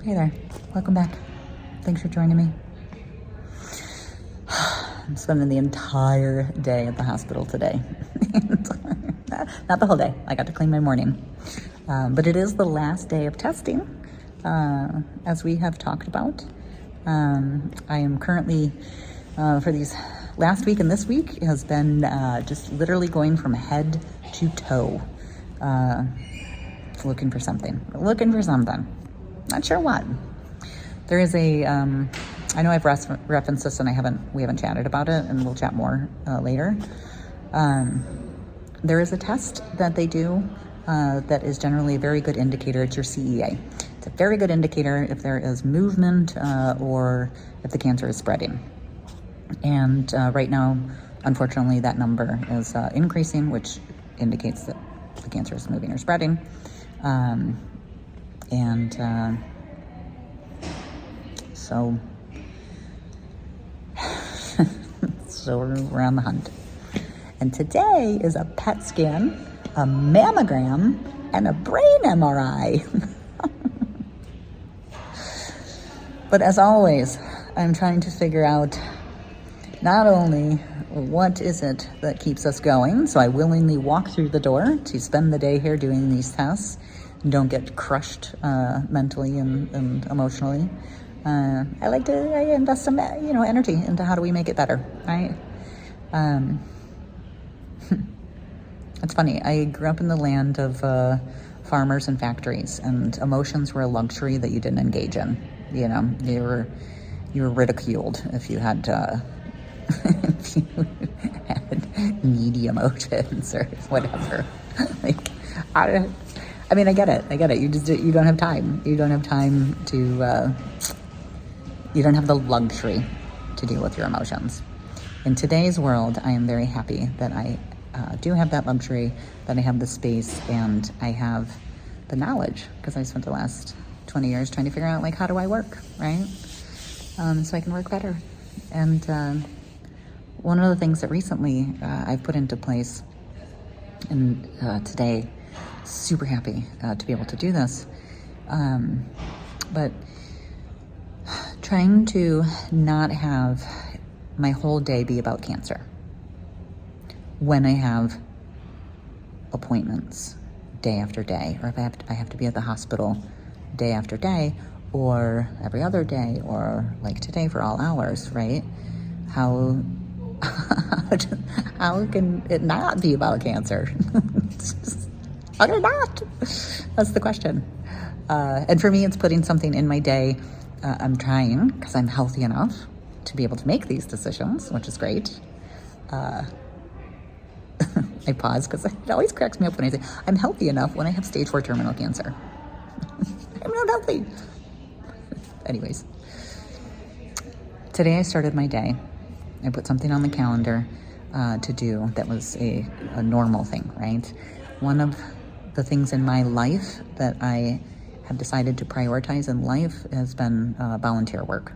Hey there, welcome back. Thanks for joining me. I'm spending the entire day at the hospital today. Not the whole day, I got to clean my morning. But it is the last day of testing, as we have talked about. I am currently, for these last week and this week, has been just literally going from head to toe, looking for something. Not sure what. There is a, I know I've referenced this and we haven't chatted about it, and we'll chat more later. There is a test that they do that is generally a very good indicator. It's your CEA. It's a very good indicator if there is movement or if the cancer is spreading. And right now, unfortunately, that number is increasing, which indicates that the cancer is moving or spreading. So we're on the hunt. And today is a PET scan, a mammogram, and a brain MRI. But as always, I'm trying to figure out not only what is it that keeps us going, so I willingly walk through the door to spend the day here doing these tests, don't get crushed mentally and emotionally. I like to invest some, energy into how do we make it better, right? It's funny. I grew up in the land of farmers and factories, and emotions were a luxury that you didn't engage in. You know, you were ridiculed if you had if you had needy emotions or whatever. I mean, I get it. You don't have time. You don't have time to. You don't have the luxury to deal with your emotions. In today's world, I am very happy that I do have that luxury, that I have the space, and I have the knowledge, because I spent the last 20 years trying to figure out, how do I work, right? So I can work better. And one of the things that recently I've put into place, and today, super happy to be able to do this, but trying to not have my whole day be about cancer when I have appointments day after day, or if I have to be at the hospital day after day, or every other day, or like today for all hours, right? How can it not be about cancer? How can it not? That's the question. And for me, it's putting something in my day. I'm trying, because I'm healthy enough to be able to make these decisions, which is great. I pause because it always cracks me up when I say I'm healthy enough when I have stage 4 terminal cancer. I'm not healthy. Anyways, today I started my day. I put something on the calendar to do that was a normal thing, right? One of the things in my life that I have decided to prioritize in life has been volunteer work.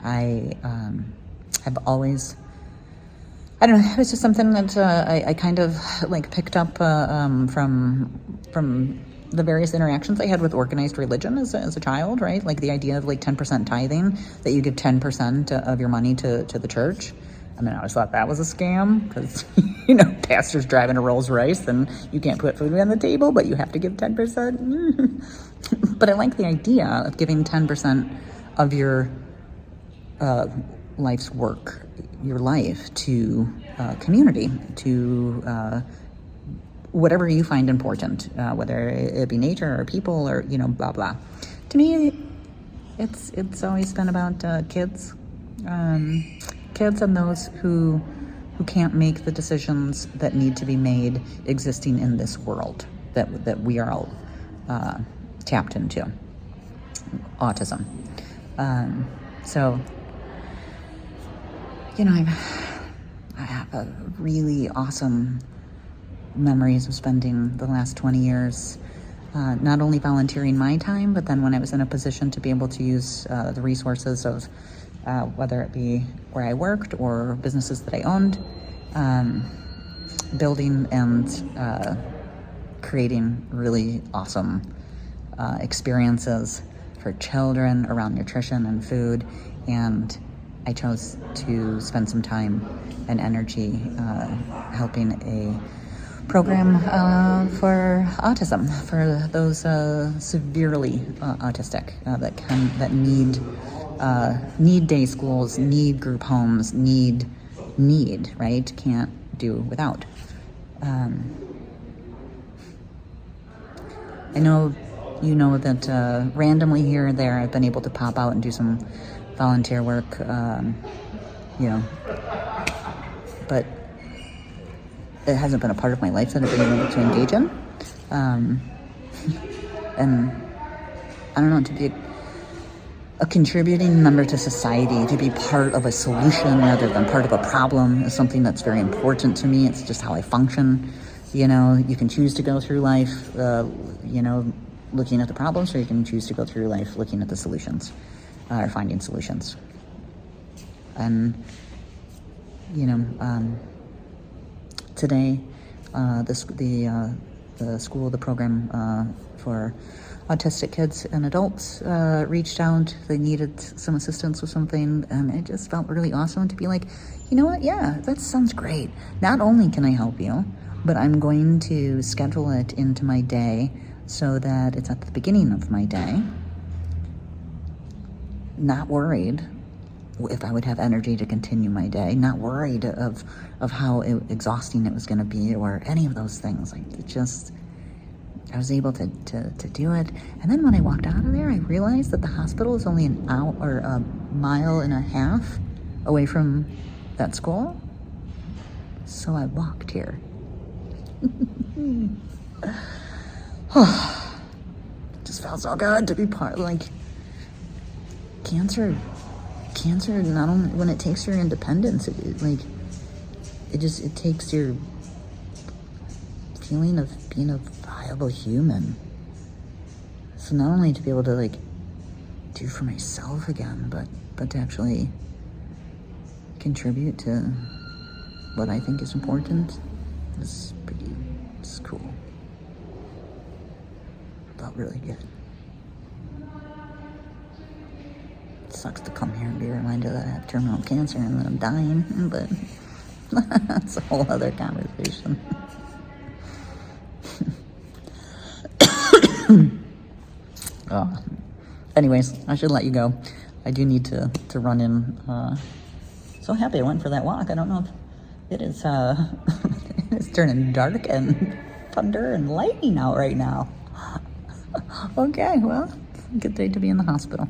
I have always, I don't know, it was just something that I kind of picked up from the various interactions I had with organized religion as a child, right? Like the idea of 10% tithing, that you give 10% of your money to the church. I mean, I always thought that was a scam because, pastors driving a Rolls Royce and you can't put food on the table, but you have to give 10%. But I like the idea of giving 10% of your life's work, your life, to community, to whatever you find important, whether it be nature or people or, blah, blah. To me, it's always been about kids. Kids and those who can't make the decisions that need to be made existing in this world that we are all tapped into. Autism. So, I have a really awesome memories of spending the last 20 years not only volunteering my time, but then when I was in a position to be able to use the resources of whether it be where I worked or businesses that I owned, building and creating really awesome experiences for children around nutrition and food, and I chose to spend some time and energy helping a program for autism, for those severely autistic that need day schools, need group homes, need right, can't do without. I know you know that randomly here and there I've been able to pop out and do some volunteer work, but it hasn't been a part of my life that I've been able to engage in. And I don't know, to be a contributing member to society, to be part of a solution rather than part of a problem is something that's very important to me. It's just how I function. You can choose to go through life, looking at the problems, or you can choose to go through life looking at the solutions, or finding solutions. And, today, the school, the program for autistic kids and adults reached out. They needed some assistance with something, and it just felt really awesome to be like, you know what, yeah, that sounds great. Not only can I help you, but I'm going to schedule it into my day so that it's at the beginning of my day. Not worried if I would have energy to continue my day, not worried of how exhausting it was going to be or any of those things. I was able to do it. And then when I walked out of there, I realized that the hospital is only an hour or a mile and a half away from that school. So I walked here. Just felt so good to be part, cancer, not only when it takes your independence, it takes your feeling of being a viable human. So not only to be able to do for myself again, but to actually contribute to what I think is important is cool. Felt really good. It sucks to come here and be reminded that I have terminal cancer and that I'm dying, but that's a whole other conversation. Anyways, I should let you go. I do need to run in. So happy I went for that walk. I don't know if it is it's turning dark and thunder and lightning out right now. Okay, well, good day to be in the hospital.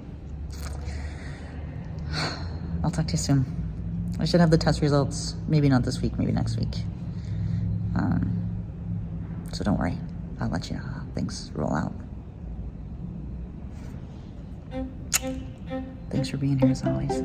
I'll talk to you soon. I should have the test results, maybe not this week, maybe next week. So don't worry. I'll let you know how things roll out. Thanks for being here as always.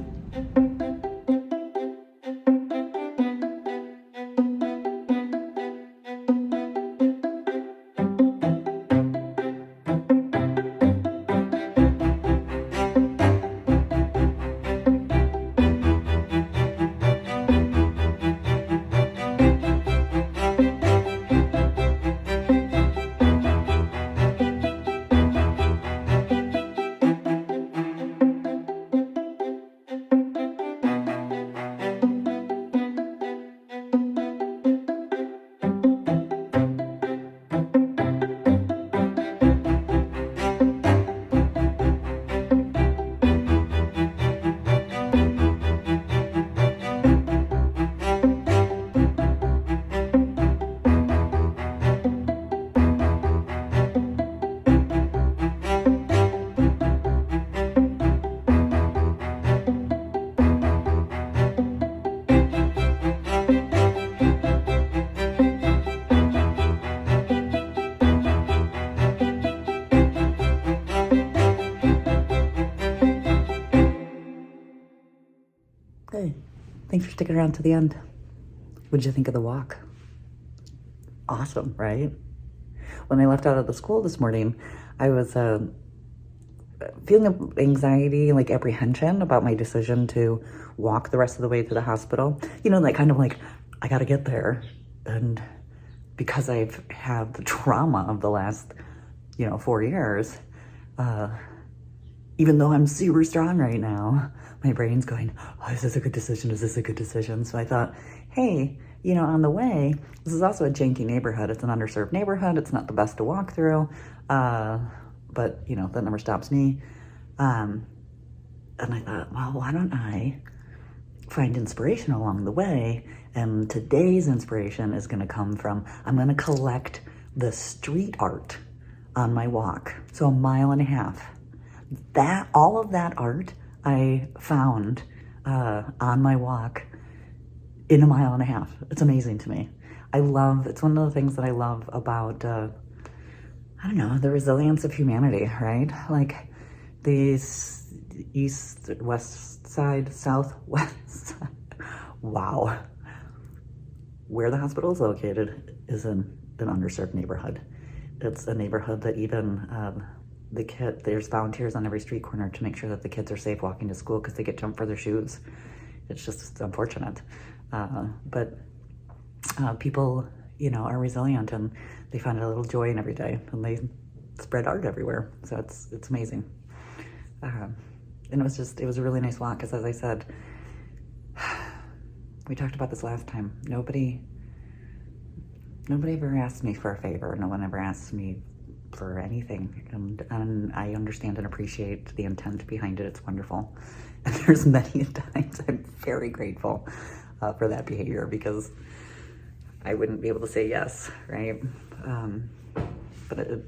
Hey, thanks for sticking around to the end. What did you think of the walk? Awesome, right? When I left out of the school this morning, I was feeling anxiety, apprehension about my decision to walk the rest of the way to the hospital. I gotta get there. And because I've had the trauma of the last, 4 years, even though I'm super strong right now, my brain's going, oh, is this a good decision? Is this a good decision? So I thought, hey, you know, on the way, this is also a janky neighborhood. It's an underserved neighborhood. It's not the best to walk through, but, you know, that never stops me. And I thought, well, why don't I find inspiration along the way? And today's inspiration is going to come from, I'm going to collect the street art on my walk. So 1.5 miles. All of that art I found on my walk in 1.5 miles. It's amazing to me. It's one of the things that I love about, I don't know, the resilience of humanity, right? Like these east, west side, south, west side. Wow. Where the hospital is located is in an underserved neighborhood. It's a neighborhood that even there's volunteers on every street corner to make sure that the kids are safe walking to school because they get jumped for their shoes. It's unfortunate. But people, you know, are resilient and they find a little joy in every day and they spread art everywhere. So it's amazing. And it was a really nice walk because, as I said, we talked about this last time. Nobody ever asked me for a favor. No one ever asked me for anything. And I understand and appreciate the intent behind it. It's wonderful. And there's many times I'm very grateful for that behavior because I wouldn't be able to say yes, right? But it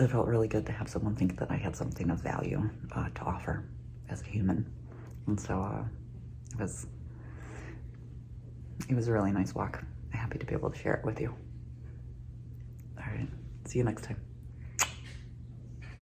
felt really good to have someone think that I had something of value to offer as a human. And so it was a really nice walk. I'm happy to be able to share it with you. All right, see you next time.